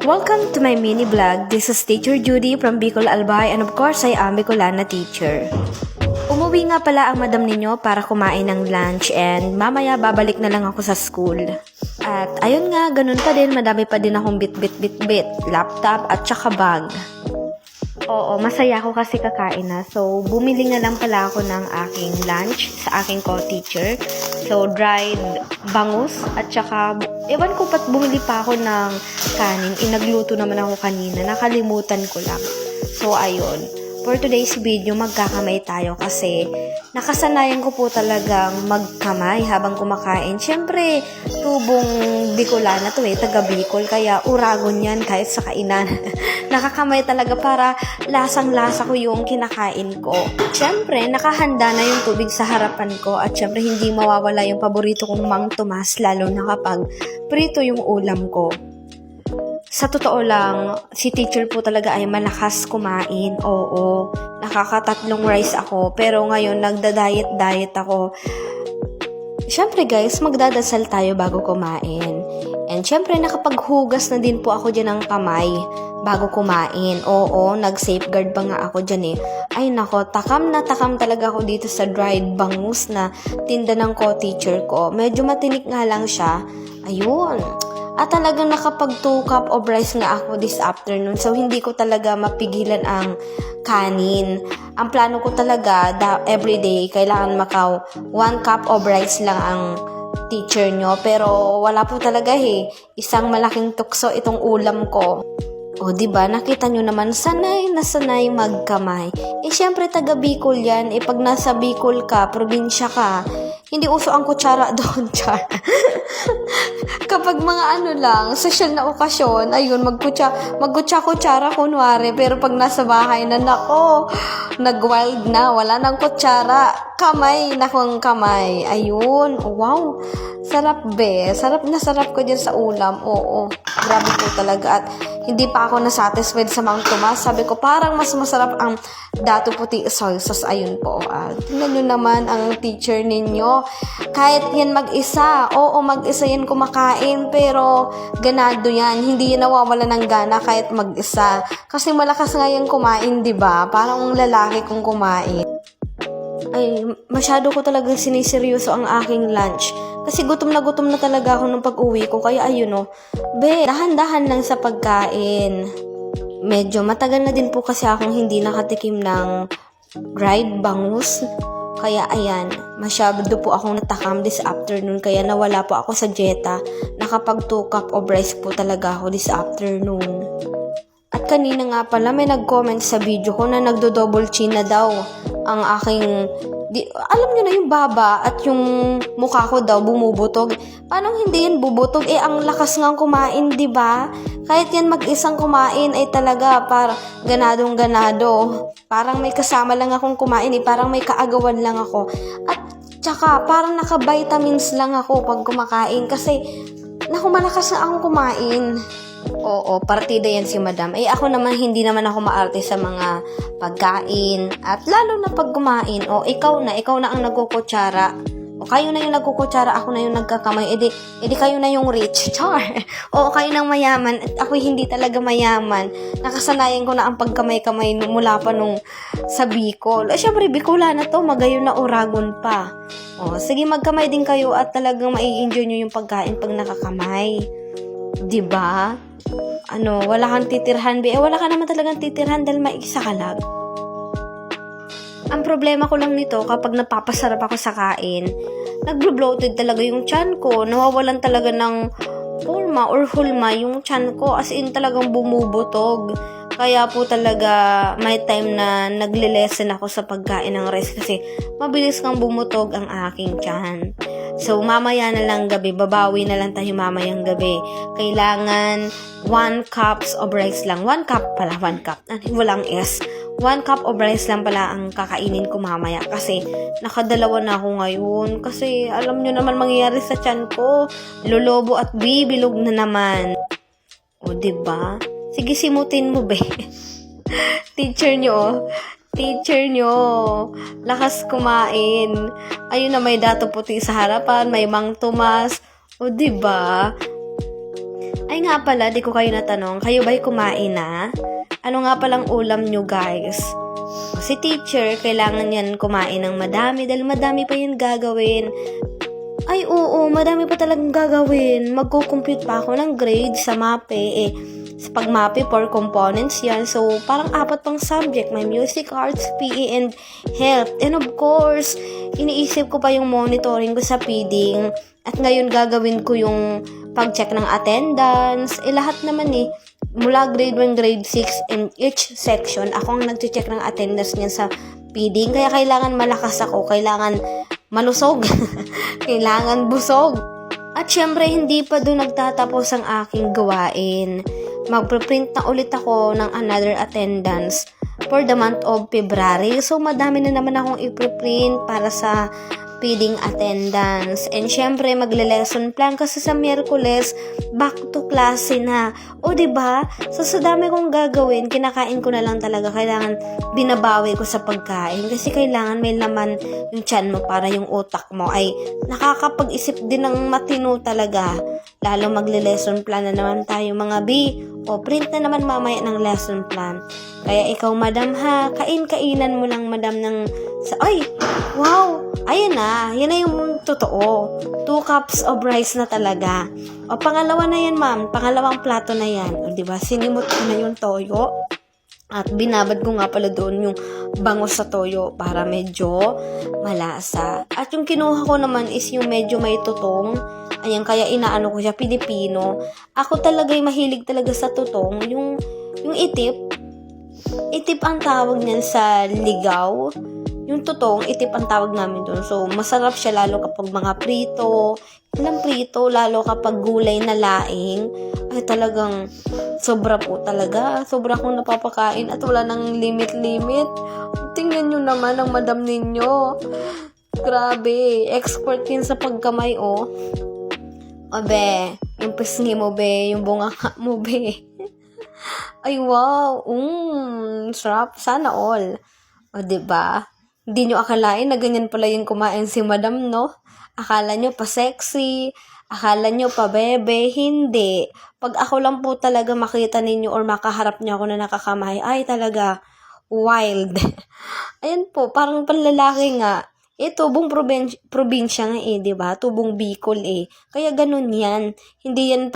Welcome to my mini vlog. This is Teacher Judy from Bicol Albay and of course I am Bicolana teacher. Umuwi nga pala ang madam ninyo para kumain ng lunch and mamaya babalik na lang ako sa school. At ayun nga, ganun pa din, madami pa din akong bit, laptop at saka bag. Oo, masaya ako kasi kakain na. So, bumili nga lang pala ako ng aking lunch sa aking co-teacher. So, dried bangus at saka, ewan ko ba't bumili pa ako ng kanin. Nagluto naman ako kanina. Nakalimutan ko lang. So, ayun. For today's video, magkakamay tayo kasi nakasanayan ko po talagang magkamay habang kumakain. Siyempre, tubong Bicolana to taga Bicol, kaya uragon yan kahit sa kainan. Nakakamay talaga para lasang-lasa ko yung kinakain ko. Siyempre, nakahanda na yung tubig sa harapan ko at siyempre hindi mawawala yung paborito kong Mang Tomas, lalo na kapag prito yung ulam ko. Sa totoo lang, si teacher po talaga ay malakas kumain. Oo, nakakatatlong rice ako. Pero ngayon, nagda-diet ako. Siyempre guys, magdadasal tayo bago kumain. And siyempre, nakapaghugas na din po ako dyan ng kamay bago kumain. Oo, nag-safeguard pa nga ako dyan eh. Ay nako, takam na takam talaga ako dito sa dried bangus na tinda ng co-teacher ko. Medyo matinik nga lang siya. Ayun. At talagang nakapag 2 cup of rice nga ako this afternoon. So, hindi ko talaga mapigilan ang kanin. Ang plano ko talaga, everyday, kailangan makaw 1 cup of rice lang ang teacher nyo. Pero, wala po talaga isang malaking tukso itong ulam ko. O, diba? Nakita nyo naman, sanay na sanay magkamay. Siyempre, taga Bicol yan. Pag nasa Bicol ka, probinsya ka, hindi uso ang kutsara doon, char. Kapag mga social na okasyon, ayun, magkutsa-kutsara kunwari. Pero pag nasa bahay na, nako, nag-wild na, wala nang kutsara. Kamay, nakong kamay. Ayun, wow. Sarap be. Sarap na sarap ko dyan sa ulam. Oo, grabe po talaga. At hindi pa ako nasatisfied sa Mang Tomas. Sabi ko, parang mas masarap ang dato puti soy sauce. Ayun po. Tingnan nyo naman ang teacher ninyo. Kahit yan mag-isa. Oo, mag-isa yan kumakain. Pero ganado yan. Hindi yan nawawala ng gana kahit mag-isa. Kasi malakas nga yan kumain, diba? Parang lalaki kong kumain. Ay, masyado ko talaga siniseryoso ang aking lunch. Kasi gutom na talaga ako nung pag-uwi ko. Kaya ayun dahan-dahan lang sa pagkain. Medyo matagal na din po kasi akong hindi nakatikim ng dried bangus. Kaya ayan, masyado po akong natakam this afternoon. Kaya nawala po ako sa dieta. Nakapag 2 cup of rice po talaga ako this afternoon. At kanina nga pala may nag-comment sa video ko na nagdo-double chin na daw ang aking, alam nyo na yung baba at yung mukha ko daw bumubutog. Paano hindi yan bubutog? Ang lakas ngang kumain, diba? Kahit yan mag-isang kumain ay talaga ganadong-ganado. Parang may kasama lang akong kumain parang may kaagawan lang ako. At tsaka parang naka-vitamins lang ako pag kumakain kasi malakas na akong kumain. Oo, partida yan si madam. Ako naman, hindi naman ako maarte sa mga pagkain. At lalo na pag kumain, ikaw na ang nagkukutsara. Kayo na yung nagkukutsara, ako na yung nagkakamay. Edi kayo na yung rich. Char. Kayo nang mayaman. At ako hindi talaga mayaman. Nakasanayan ko na ang pagkamay-kamay mula pa nung sa Bicol. Syempre, Bicolana to, magayon na uragon pa. Sige, magkamay din kayo at talagang mai-enjoy nyo yung pagkain pag nakakamay. Diba? Wala kang titirhan, wala ka naman talagang titirhan dahil maigsa ka lang. Ang problema ko lang nito, kapag napapasarap ako sa kain, nag-bloated talaga yung tiyan ko. Nawawalan talaga ng forma or hulma yung tiyan ko. As in talagang bumubutog. Kaya po talaga may time na nagle-lessen ako sa pagkain ng rice kasi mabilis kang bumutog ang aking tiyan. So, mamaya na lang gabi, babawi na lang tayo mamayang gabi. Kailangan 1 cups of rice lang. 1 cup pala, 1 cup. Walang S. 1 cup of rice lang pala ang kakainin ko mamaya kasi nakadalawa na ako ngayon. Kasi alam nyo naman mangyayari sa tiyan ko. Lolobo at bibilog na naman. Diba? Sige, simutin mo, be. Teacher nyo, lakas kumain. Ayun na, may dato puti sa harapan, may Mang Tomas. Diba? Ay nga pala, di ko kayo natanong, kayo ba'y kumain na? Ano nga palang ulam nyo guys? Si teacher, kailangan yan kumain ng madami dahil madami pa yan gagawin. Ay oo, madami pa talagang gagawin. Magko-compute pa ako ng grade sa MAPE. Sa pag-MAPE, 4 components yan. So, parang 4 pang subject. May music, arts, PE, and health. And of course, iniisip ko pa yung monitoring ko sa PDing. At ngayon gagawin ko yung pag-check ng attendance. Lahat naman mula grade 1, grade 6, in each section, ako ang nag-check ng attendance niyan sa PDing. Kaya kailangan malakas ako. Kailangan malusog. Kailangan busog. At syempre, hindi pa doon nagtatapos ang aking gawain. Magpre-print na ulit ako ng another attendance for the month of February. So, madami na naman akong ipreprint para sa feeding attendance. And syempre, magle-lesson plan kasi sa Miyerkules, back to klase na. O, diba? So, sa dami kong gagawin, kinakain ko na lang talaga. Kailangan binabawi ko sa pagkain. Kasi kailangan may laman yung tiyan mo para yung utak mo ay nakakapag-isip din ng matino talaga. Lalo magle-lesson plan na naman tayo mga B. O, print na naman mamaya ng lesson plan. Kaya ikaw, madam ha, kainan mo lang madam ng... Ay! Wow! Ayan na, yan na yung totoo. 2 cups of rice na talaga. O, pangalawa na yan, ma'am. Pangalawang plato na yan. O, diba? Sinimot ko na yung toyo. At binabad ko nga pala doon yung bangus sa toyo para medyo malasa. At yung kinuha ko naman is yung medyo may tutong. Ayan, kaya inaano ko siya, Pilipino. Ako talaga'y mahilig talaga sa tutong. Yung itip. Itip ang tawag niyan sa ligaw. Yung tutong, itip ang tawag namin doon. So, masarap siya lalo kapag mga prito. Ilang prito, lalo kapag gulay na laing. Ay, talagang sobra po talaga. Sobra kong napapakain at wala nang limit-limit. Tingnan nyo naman ang madam ninyo. Grabe, expert yun sa pagkamay, oh. Abe, yung pisngi mo, be. Yung bunganga mo, be. Ay, wow. Sarap. Sana all. O, diba? Hindi nyo akalain na ganyan pala yung kumain si madam, no? Akala nyo pa sexy, akala nyo pa bebe, hindi. Pag ako lang po talaga makita ninyo or makaharap nyo ako na nakakamay, ay talaga, wild. Ayan po, parang panlalaki nga. Tubong probinsya nga diba? Tubong Bicol Kaya ganun yan. Hindi yan